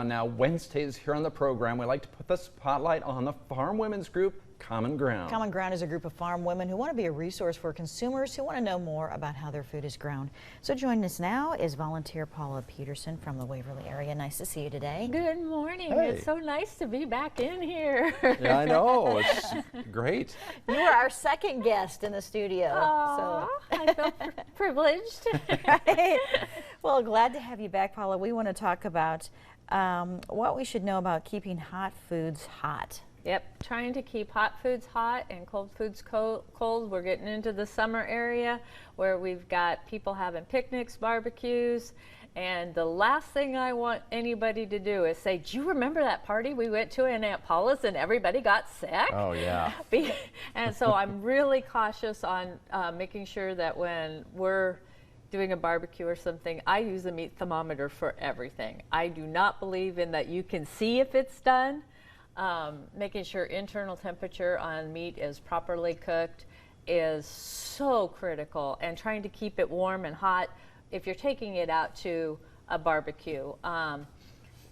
on now. Wednesdays here on the program, we like to put the spotlight on the farm women's group, CommonGround. CommonGround is a group of farm women who want to be a resource for consumers who want to know more about how their food is grown. So joining us now is volunteer Paula Peterson from the Waverly area. Nice to see you today. Good morning. Hey. It's so nice to be back in here. Yeah, I know. It's great. You are our second guest in the studio. Aww, I feel privileged. Right. Well, glad to have you back, Paula. We want to talk about what we should know about keeping hot foods hot. Yep, trying to keep hot foods hot and cold foods cold. We're getting into the summer area where we've got people having picnics, barbecues, and the last thing I want anybody to do is say, do you remember that party we went to in Aunt Paula's and everybody got sick? Oh, yeah. And so I'm really cautious on making sure that when we're doing a barbecue or something, I use a meat thermometer for everything. I do not believe in that you can see if it's done. Making sure internal temperature on meat is properly cooked is so critical, and trying to keep it warm and hot if you're taking it out to a barbecue.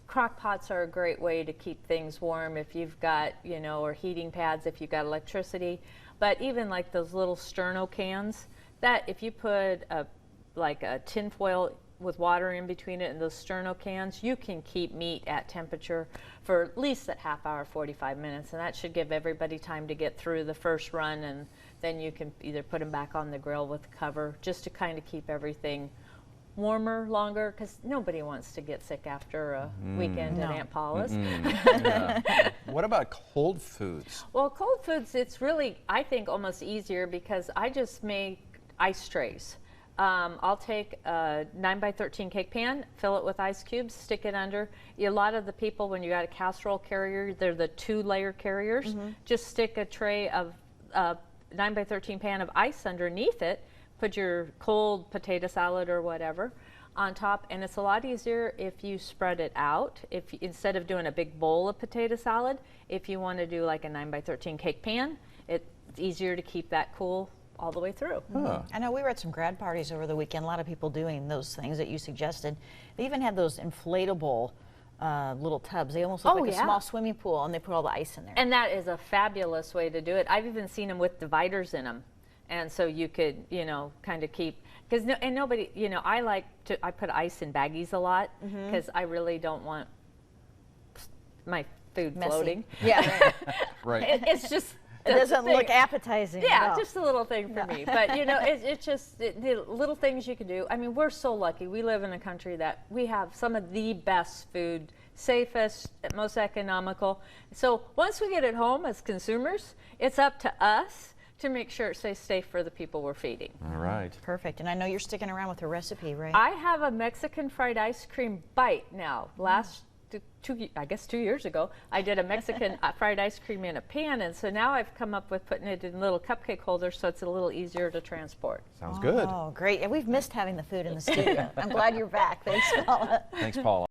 Crock pots are a great way to keep things warm if you've got, or heating pads if you've got electricity. But even like those little sterno cans, that if you put like a tin foil with water in between it and those sterno cans, you can keep meat at temperature for at least that half hour, 45 minutes, and that should give everybody time to get through the first run, and then you can either put them back on the grill with the cover just to kind of keep everything warmer longer, because nobody wants to get sick after a weekend at Aunt Paula's. Yeah. What about cold foods? Well, cold foods, it's really, I think, almost easier because I just make ice trays. I'll take a 9x13 cake pan, fill it with ice cubes, stick it under. A lot of the people, when you got a casserole carrier, they're the 2-layer carriers. Just stick a tray of 9x13 pan of ice underneath it, put your cold potato salad or whatever on top, and it's a lot easier if you spread it out. If instead of doing a big bowl of potato salad, if you want to do like a 9x13 cake pan, it's easier to keep that cool all the way through. I know we were at some grad parties over the weekend, a lot of people doing those things that you suggested. They even had those inflatable little tubs. They almost look like a small swimming pool, and they put all the ice in there. And that is a fabulous way to do it. I've even seen them with dividers in them. And so you could, kind of keep, because nobody, I put ice in baggies a lot because I really don't want my food floating. Yeah, Right. It's just, it doesn't look appetizing. Yeah, just a little thing for me. But it's just the little things you can do. I mean, we're so lucky. We live in a country that we have some of the best food, safest, most economical. So once we get it home as consumers, it's up to us to make sure it stays safe for the people we're feeding. All right. Perfect. And I know you're sticking around with a recipe, right? I have a Mexican fried ice cream bite now. I guess 2 years ago, I did a Mexican fried ice cream in a pan, and so now I've come up with putting it in little cupcake holders so it's a little easier to transport. Sounds good. Oh, great. And we've missed having the food in the studio. I'm glad you're back. Thanks, Paula. Thanks, Paula.